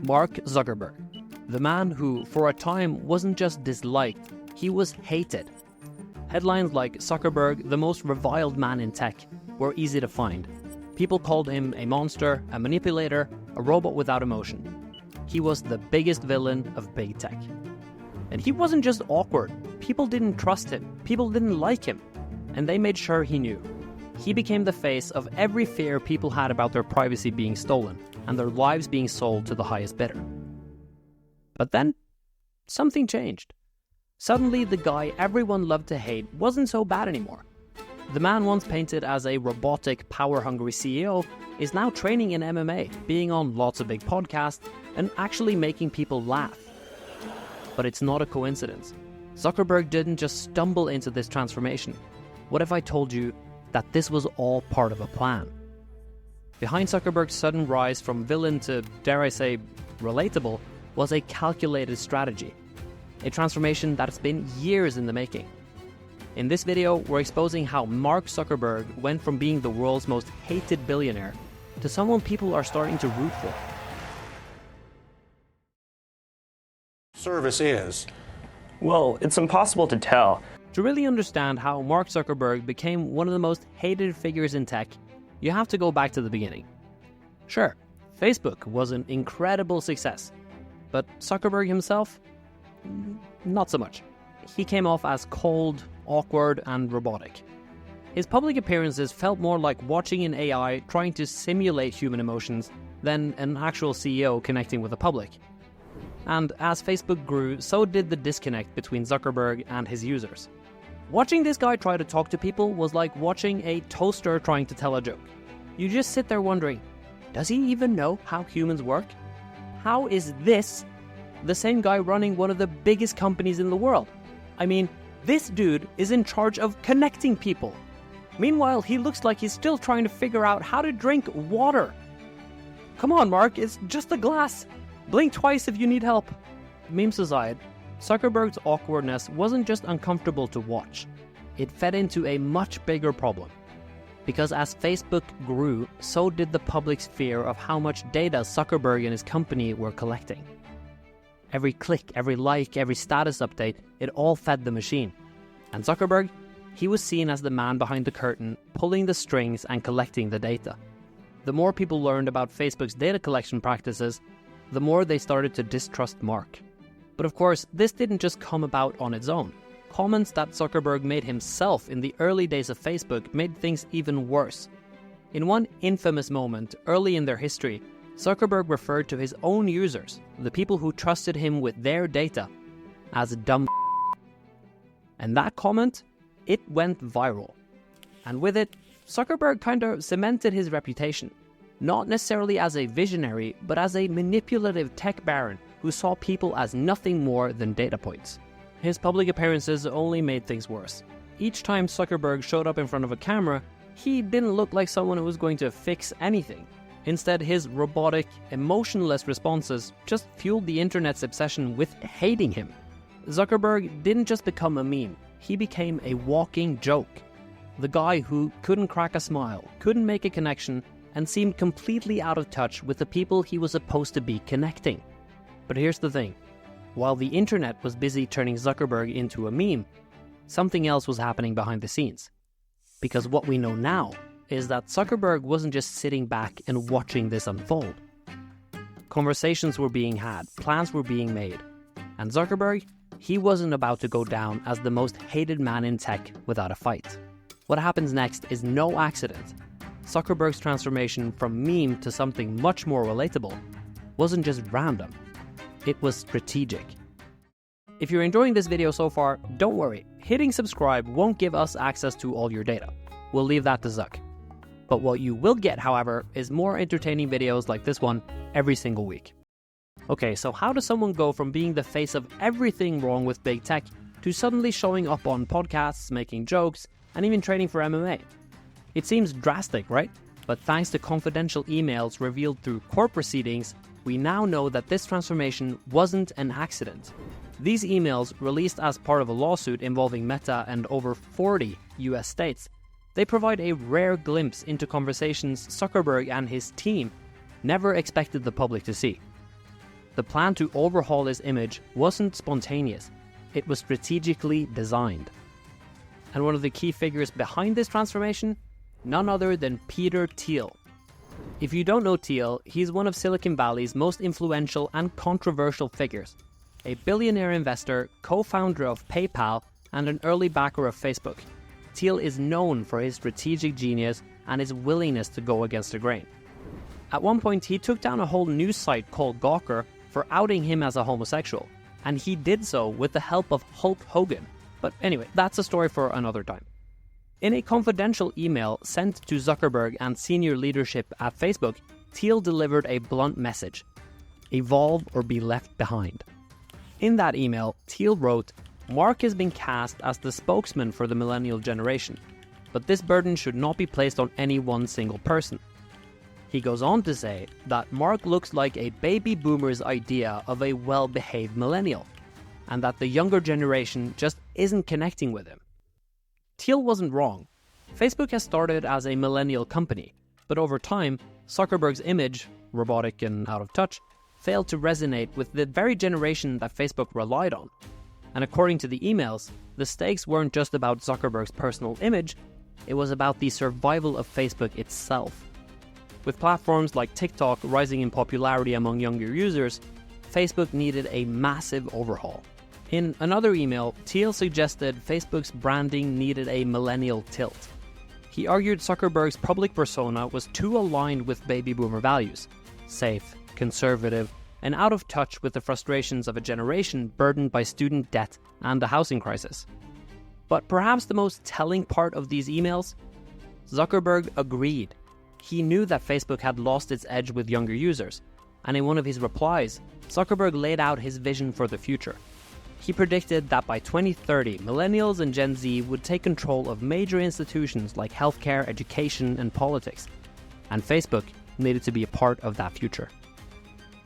Mark Zuckerberg, the man who, for a time, wasn't just disliked, he was hated. Headlines like "Zuckerberg, the most reviled man in tech," were easy to find. People called him a monster, a manipulator, a robot without emotion. He was the biggest villain of big tech. And he wasn't just awkward. People didn't trust him. People didn't like him. And they made sure he knew. He became the face of every fear people had about their privacy being stolen and their lives being sold to the highest bidder. But then, something changed. Suddenly, the guy everyone loved to hate wasn't so bad anymore. The man once painted as a robotic, power-hungry CEO is now training in MMA, being on lots of big podcasts, and actually making people laugh. But it's not a coincidence. Zuckerberg didn't just stumble into this transformation. What if I told you that this was all part of a plan? Behind Zuckerberg's sudden rise from villain to, dare I say, relatable, was a calculated strategy. A transformation that's been years in the making. In this video, we're exposing how Mark Zuckerberg went from being the world's most hated billionaire to someone people are starting to root for. Service is? Well, it's impossible to tell. To really understand how Mark Zuckerberg became one of the most hated figures in tech, you have to go back to the beginning. Sure, Facebook was an incredible success, but Zuckerberg himself? Not so much. He came off as cold, awkward, and robotic. His public appearances felt more like watching an AI trying to simulate human emotions than an actual CEO connecting with the public. And as Facebook grew, so did the disconnect between Zuckerberg and his users. Watching this guy try to talk to people was like watching a toaster trying to tell a joke. You just sit there wondering, does he even know how humans work? How is this the same guy running one of the biggest companies in the world? I mean, this dude is in charge of connecting people. Meanwhile, he looks like he's still trying to figure out how to drink water. Come on, Mark, it's just a glass. Blink twice if you need help. Memes aside, Zuckerberg's awkwardness wasn't just uncomfortable to watch. It fed into a much bigger problem. Because as Facebook grew, so did the public's fear of how much data Zuckerberg and his company were collecting. Every click, every like, every status update, it all fed the machine. And Zuckerberg, he was seen as the man behind the curtain, pulling the strings and collecting the data. The more people learned about Facebook's data collection practices, the more they started to distrust Mark. But of course, this didn't just come about on its own. Comments that Zuckerberg made himself in the early days of Facebook made things even worse. In one infamous moment early in their history, Zuckerberg referred to his own users, the people who trusted him with their data, as dumb. And that comment, it went viral. And with it, Zuckerberg kind of cemented his reputation, not necessarily as a visionary, but as a manipulative tech baron who saw people as nothing more than data points. His public appearances only made things worse. Each time Zuckerberg showed up in front of a camera, he didn't look like someone who was going to fix anything. Instead, his robotic, emotionless responses just fueled the internet's obsession with hating him. Zuckerberg didn't just become a meme, he became a walking joke. The guy who couldn't crack a smile, couldn't make a connection, and seemed completely out of touch with the people he was supposed to be connecting. But here's the thing. While the internet was busy turning Zuckerberg into a meme, something else was happening behind the scenes. Because what we know now is that Zuckerberg wasn't just sitting back and watching this unfold. Conversations were being had, plans were being made, and Zuckerberg, he wasn't about to go down as the most hated man in tech without a fight. What happens next is no accident. Zuckerberg's transformation from meme to something much more relatable wasn't just random, it was strategic. If you're enjoying this video so far, don't worry, hitting subscribe won't give us access to all your data. We'll leave that to Zuck. But what you will get, however, is more entertaining videos like this one every single week. Okay, so how does someone go from being the face of everything wrong with big tech to suddenly showing up on podcasts, making jokes, and even training for MMA? It seems drastic, right? But thanks to confidential emails revealed through court proceedings, we now know that this transformation wasn't an accident. These emails, released as part of a lawsuit involving Meta and over 40 US states, they provide a rare glimpse into conversations Zuckerberg and his team never expected the public to see. the plan to overhaul his image wasn't spontaneous, it was strategically designed. And one of the key figures behind this transformation? None other than Peter Thiel. If you don't know Thiel, he's one of Silicon Valley's most influential and controversial figures. A billionaire investor, co-founder of PayPal, and an early backer of Facebook. Thiel is known for his strategic genius and his willingness to go against the grain. At one point, he took down a whole news site called Gawker for outing him as a homosexual, and he did so with the help of Hulk Hogan. But anyway, that's a story for another time. In a confidential email sent to Zuckerberg and senior leadership at Facebook, Thiel delivered a blunt message: evolve or be left behind. In that email, Thiel wrote, Mark has been cast as the spokesman for the millennial generation, but this burden should not be placed on any one single person. He goes on to say that Mark looks like a baby boomer's idea of a well-behaved millennial, and that the younger generation just isn't connecting with him. Thiel wasn't wrong. Facebook has started as a millennial company, but over time, Zuckerberg's image, robotic and out of touch, failed to resonate with the very generation that Facebook relied on. And according to the emails, the stakes weren't just about Zuckerberg's personal image, it was about the survival of Facebook itself. With platforms like TikTok rising in popularity among younger users, Facebook needed a massive overhaul. In another email, Thiel suggested Facebook's branding needed a millennial tilt. He argued Zuckerberg's public persona was too aligned with baby boomer values, safe, conservative, and out of touch with the frustrations of a generation burdened by student debt and the housing crisis. But perhaps the most telling part of these emails? Zuckerberg agreed. He knew that Facebook had lost its edge with younger users, and in one of his replies, Zuckerberg laid out his vision for the future. He predicted that by 2030, millennials and Gen Z would take control of major institutions like healthcare, education, and politics, and Facebook needed to be a part of that future.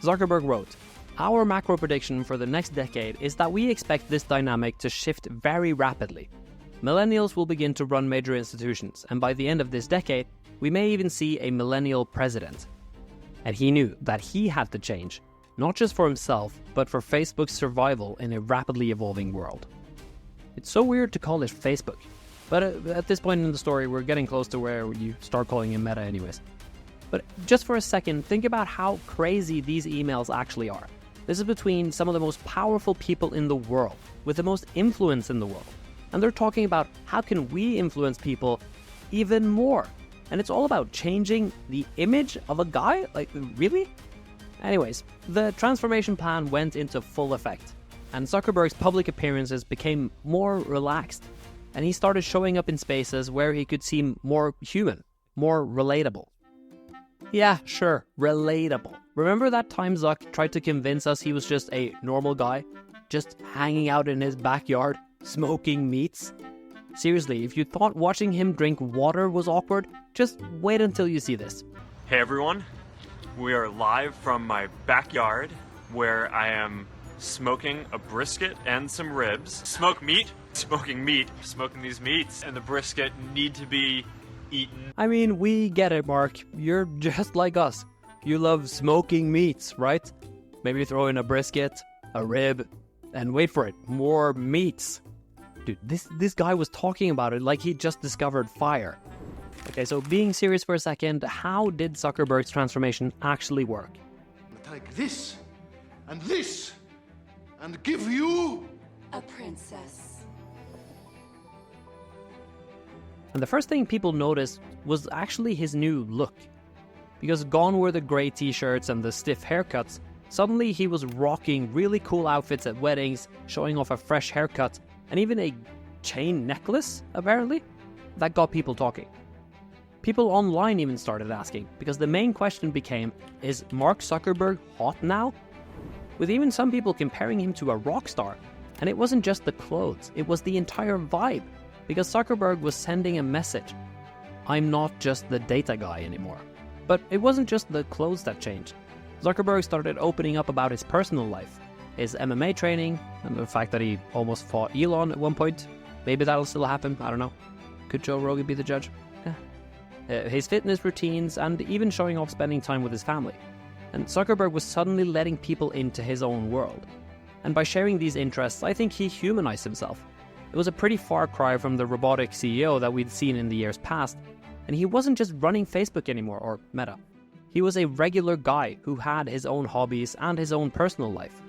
Zuckerberg wrote, Our macro prediction for the next decade is that we expect this dynamic to shift very rapidly. Millennials will begin to run major institutions, and by the end of this decade, we may even see a millennial president. And he knew that he had to change, not just for himself, but for Facebook's survival in a rapidly evolving world. It's so weird to call it Facebook, but at this point in the story, we're getting close to where you start calling it Meta anyways. But just for a second, think about how crazy these emails actually are. This is between some of the most powerful people in the world, with the most influence in the world. And they're talking about how can we influence people even more. And it's all about changing the image of a guy? Like, really? Anyways, the transformation plan went into full effect, and Zuckerberg's public appearances became more relaxed, and he started showing up in spaces where he could seem more human, more relatable. Yeah, sure, relatable. Remember that time Zuck tried to convince us he was just a normal guy, just hanging out in his backyard, smoking meats? Seriously, if you thought watching him drink water was awkward, just wait until you see this. Hey everyone. We are live from my backyard where I am smoking a brisket and some ribs. Smoking these meats, and the brisket need to be eaten. I mean, we get it, Mark. You're just like us. You love smoking meats, right? Maybe throw in a brisket, a rib, and wait for it, more meats. Dude, this guy was talking about it like he just discovered fire. Okay, so being serious for a second, how did Zuckerberg's transformation actually work? Take this, and give you a princess. And the first thing people noticed was actually his new look. Because gone were the grey t-shirts and the stiff haircuts, suddenly he was rocking really cool outfits at weddings, showing off a fresh haircut, and even a chain necklace, apparently, that got people talking. People online even started asking, because the main question became, is Mark Zuckerberg hot now? With even some people comparing him to a rock star. And it wasn't just the clothes, it was the entire vibe, because Zuckerberg was sending a message. I'm not just the data guy anymore. But it wasn't just the clothes that changed. Zuckerberg started opening up about his personal life, his MMA training, and the fact that he almost fought Elon at one point. Maybe that'll still happen, I don't know. Could Joe Rogan be the judge? His fitness routines, and even showing off spending time with his family. and Zuckerberg was suddenly letting people into his own world. And by sharing these interests, I think he humanized himself. It was a pretty far cry from the robotic CEO that we'd seen in the years past, and he wasn't just running Facebook anymore, or Meta. He was a regular guy who had his own hobbies and his own personal life.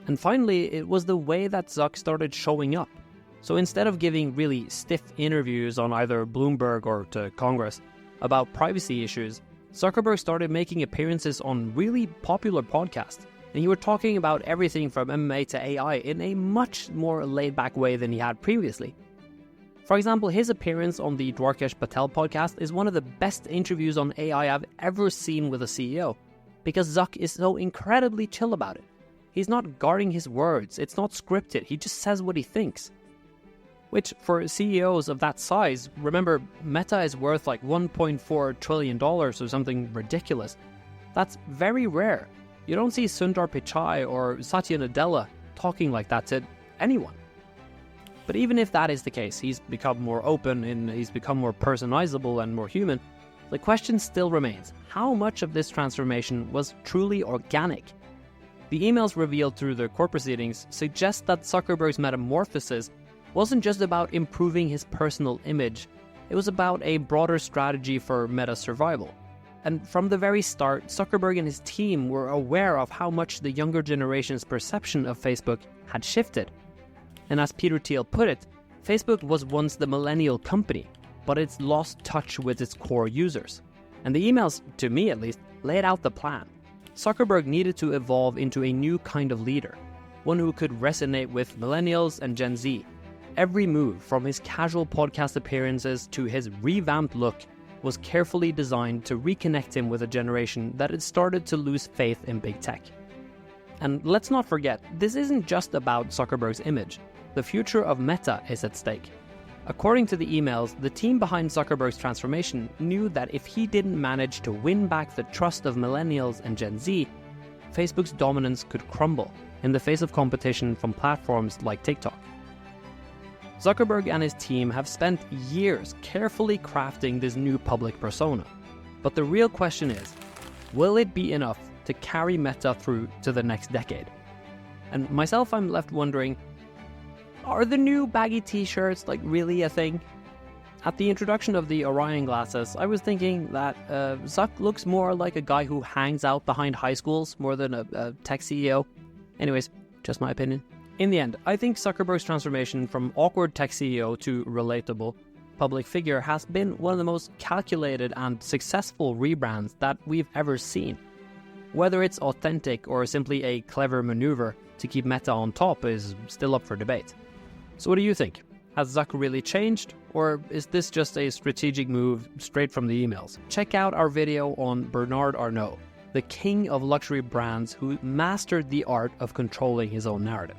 And finally, it was the way that Zuck started showing up. So instead of giving really stiff interviews on either Bloomberg or to Congress about privacy issues, Zuckerberg started making appearances on really popular podcasts. And he was talking about everything from MMA to AI in a much more laid-back way than he had previously. For example, his appearance on the Dwarkesh Patel podcast is one of the best interviews on AI I've ever seen with a CEO, because Zuck is so incredibly chill about it. He's not guarding his words, it's not scripted, he just says what he thinks. Which, for CEOs of that size, remember, Meta is worth like $1.4 trillion or something ridiculous. That's very rare. You don't see Sundar Pichai or Satya Nadella talking like that to anyone. But even if that is the case, he's become more open and he's become more personalizable and more human, the question still remains, how much of this transformation was truly organic? The emails revealed through the court proceedings suggest that Zuckerberg's metamorphosis wasn't just about improving his personal image, it was about a broader strategy for Meta's survival. And from the very start, Zuckerberg and his team were aware of how much the younger generation's perception of Facebook had shifted. And as Peter Thiel put it, Facebook was once the millennial company, but it's lost touch with its core users. And the emails, to me at least, laid out the plan. Zuckerberg needed to evolve into a new kind of leader, one who could resonate with millennials and Gen Z. Every move, from his casual podcast appearances to his revamped look, was carefully designed to reconnect him with a generation that had started to lose faith in big tech. And let's not forget, this isn't just about Zuckerberg's image. The future of Meta is at stake. According to the emails, the team behind Zuckerberg's transformation knew that if he didn't manage to win back the trust of millennials and Gen Z, Facebook's dominance could crumble in the face of competition from platforms like TikTok. Zuckerberg and his team have spent years carefully crafting this new public persona. But the real question is, will it be enough to carry Meta through to the next decade? And myself, I'm left wondering, are the new baggy t-shirts like really a thing? At the introduction of the Orion glasses, I was thinking that Zuck looks more like a guy who hangs out behind high schools more than a tech CEO. Anyways, just my opinion. In the end, I think Zuckerberg's transformation from awkward tech CEO to relatable public figure has been one of the most calculated and successful rebrands that we've ever seen. Whether it's authentic or simply a clever maneuver to keep Meta on top is still up for debate. So what do you think? Has Zuck really changed, or is this just a strategic move straight from the emails? Check out our video on Bernard Arnault, the king of luxury brands who mastered the art of controlling his own narrative.